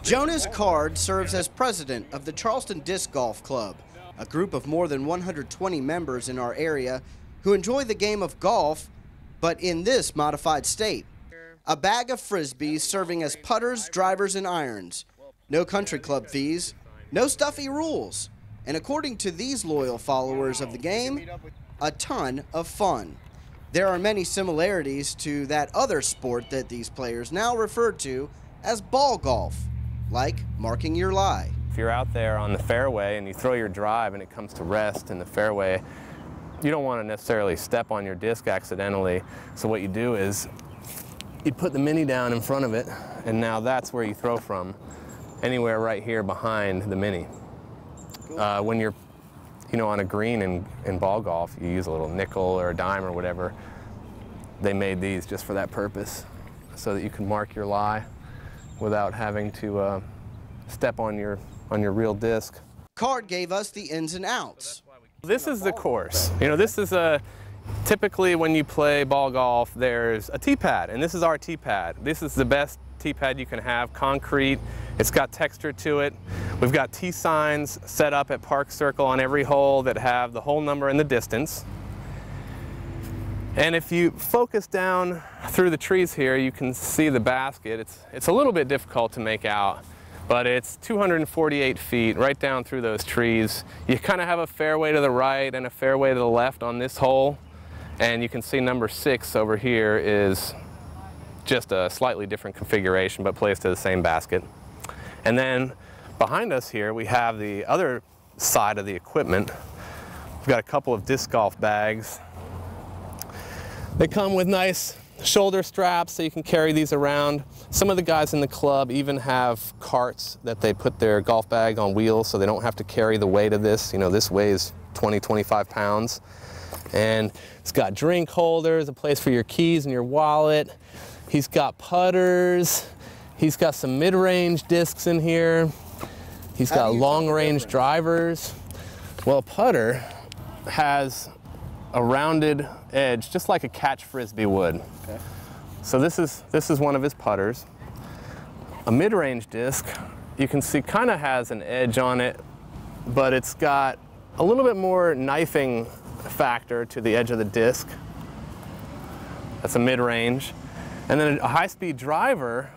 Jonas Card serves as president of the Charleston Disc Golf Club, a group of more than 120 members in our area who enjoy the game of golf, but in this modified state. A bag of frisbees serving as putters, drivers, and irons. No country club fees, no stuffy rules, and according to these loyal followers of the game, a ton of fun. There are many similarities to that other sport that these players now refer to as ball golf, like marking your lie. If you're out there on the fairway and you throw your drive and it comes to rest in the fairway, you don't want to necessarily step on your disc accidentally. So what you do is you put the mini down in front of it, and now that's where you throw from, anywhere right here behind the mini. When you're on a green in ball golf, you use a little nickel or a dime or whatever. They made these just for that purpose, so that you can mark your lie without having to step on your real disc. Card gave us the ins and outs. This is the course. This is typically when you play ball golf, there's a tee pad, and this is our tee pad. This is the best tee pad you can have, concrete. It's got texture to it. We've got tee signs set up at Park Circle on every hole that have the hole number and the distance. And if you focus down through the trees here, you can see the basket. It's a little bit difficult to make out, but it's 248 feet right down through those trees. You kind of have a fairway to the right and a fairway to the left on this hole, and you can see number 6 over here is just a slightly different configuration, but plays to the same basket. And then behind us here, we have the other side of the equipment. We've got a couple of disc golf bags. They come with nice shoulder straps so you can carry these around. Some of the guys in the club even have carts that they put their golf bag on wheels so they don't have to carry the weight of this. This weighs 20, 25 pounds. And it's got drink holders, a place for your keys and your wallet. He's got putters. He's got some mid-range discs in here. He's got long-range drivers. Well, a putter has a rounded edge, just like a catch frisbee would. Okay. So this is one of his putters. A mid-range disc, you can see, kind of has an edge on it, but it's got a little bit more knifing factor to the edge of the disc. That's a mid-range. And then a high-speed driver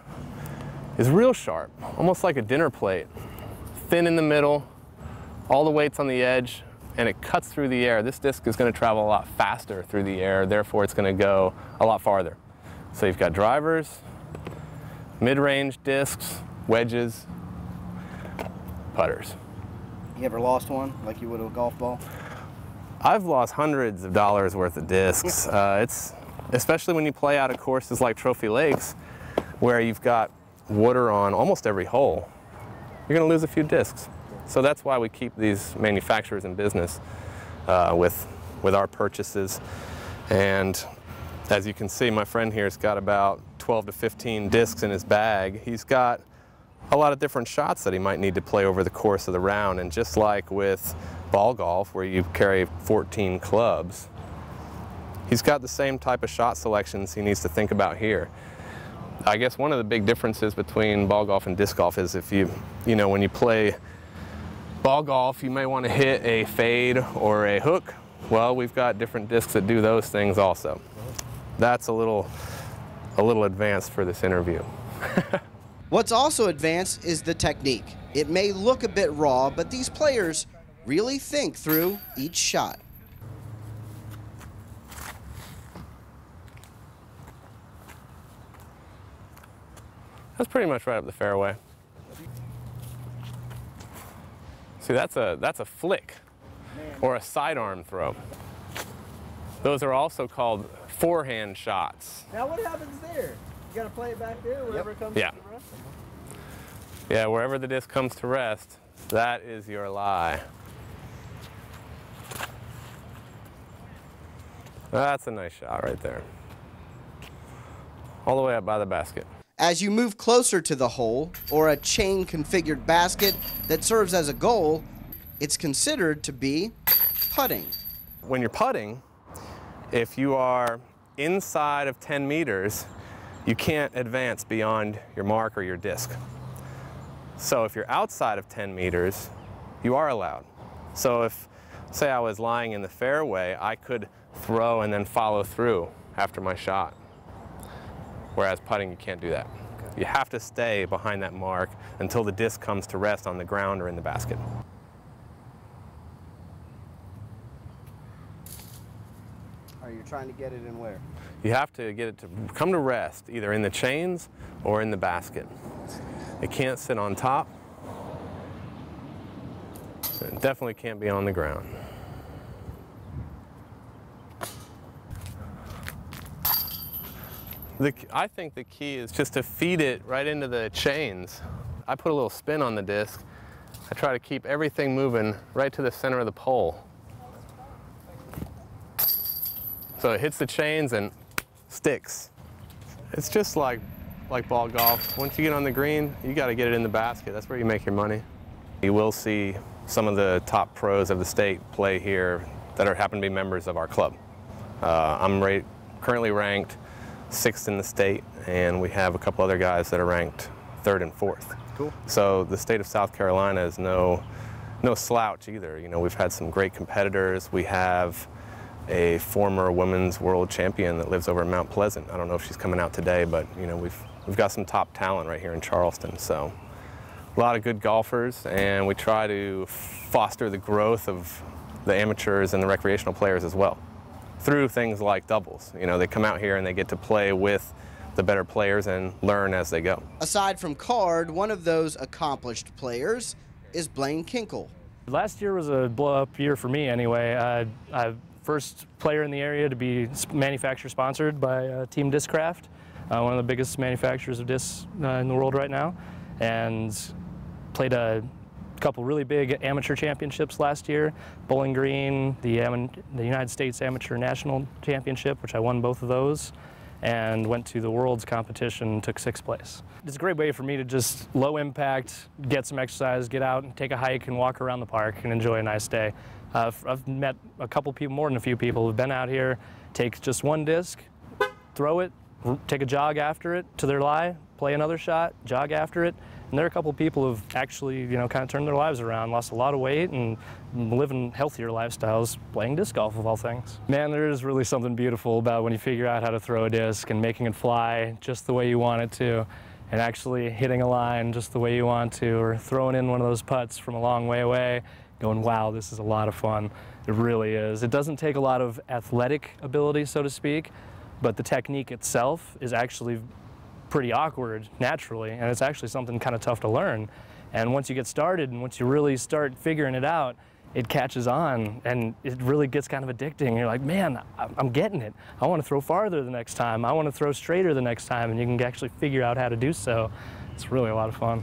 is real sharp, almost like a dinner plate. Thin in the middle, all the weight's on the edge, and it cuts through the air. This disc is going to travel a lot faster through the air, therefore it's going to go a lot farther. So you've got drivers, mid-range discs, wedges, putters. You ever lost one like you would a golf ball? I've lost hundreds of dollars worth of discs. It's especially when you play out at courses like Trophy Lakes, where you've got water on almost every hole. You're going to lose a few discs. So that's why we keep these manufacturers in business with our purchases. And as you can see, my friend here's got about 12 to 15 discs in his bag. He's got a lot of different shots that he might need to play over the course of the round. And just like with ball golf, where you carry 14 clubs, he's got the same type of shot selections he needs to think about here. I guess one of the big differences between ball golf and disc golf is if when you play ball golf, you may want to hit a fade or a hook. Well, we've got different discs that do those things also. That's a little advanced for this interview. What's also advanced is the technique. It may look a bit raw, but these players really think through each shot. That's pretty much right up the fairway. See, that's a flick or a sidearm throw. Those are also called forehand shots. Now what happens there? You got to play it back there wherever it comes to rest? Yeah, wherever the disc comes to rest, that is your lie. That's a nice shot right there. All the way up by the basket. As you move closer to the hole, or a chain-configured basket that serves as a goal, it's considered to be putting. When you're putting, if you are inside of 10 meters, you can't advance beyond your mark or your disc. So if you're outside of 10 meters, you are allowed. So if, say I was lying in the fairway, I could throw and then follow through after my shot. Whereas putting, you can't do that. You have to stay behind that mark until the disc comes to rest on the ground or in the basket. Are you trying to get it in where? You have to get it to come to rest, either in the chains or in the basket. It can't sit on top. It definitely can't be on the ground. I think the key is just to feed it right into the chains. I put a little spin on the disc. I try to keep everything moving right to the center of the pole. So it hits the chains and sticks. It's just like ball golf. Once you get on the green, you got to get it in the basket. That's where you make your money. You will see some of the top pros of the state play here that happen to be members of our club. I'm currently ranked 6th in the state, and we have a couple other guys that are ranked 3rd and 4th. Cool. So the state of South Carolina is no slouch either. You know, we've had some great competitors. We have a former women's world champion that lives over in Mount Pleasant. I don't know if she's coming out today, but you know, we've got some top talent right here in Charleston. So a lot of good golfers, and we try to foster the growth of the amateurs and the recreational players as well through things like doubles. You know, they come out here and they get to play with the better players and learn as they go. Aside from Card, one of those accomplished players is Blaine Kinkle. Last year was a blow-up year for me anyway. First player in the area to be manufacturer-sponsored by Team Discraft, one of the biggest manufacturers of discs in the world right now, and played a couple really big amateur championships last year. Bowling Green, the United States Amateur National Championship, which I won both of those, and went to the World's competition, took 6th place. It's a great way for me to just low impact, get some exercise, get out and take a hike and walk around the park and enjoy a nice day. I've met a couple people, more than a few people who've been out here, take just one disc, throw it, take a jog after it to their lie, play another shot, jog after it. And there are a couple people who've actually, you know, kind of turned their lives around, lost a lot of weight and living healthier lifestyles, playing disc golf of all things. Man, there is really something beautiful about when you figure out how to throw a disc and making it fly just the way you want it to, and actually hitting a line just the way you want to, or throwing in one of those putts from a long way away, going, wow, this is a lot of fun. It really is. It doesn't take a lot of athletic ability, so to speak, but the technique itself is actually pretty awkward naturally, and it's actually something kind of tough to learn. And once you get started and once you really start figuring it out, it catches on and it really gets kind of addicting. You're like, man, I'm getting it. I want to throw farther the next time. I want to throw straighter the next time, and you can actually figure out how to do so. It's really a lot of fun.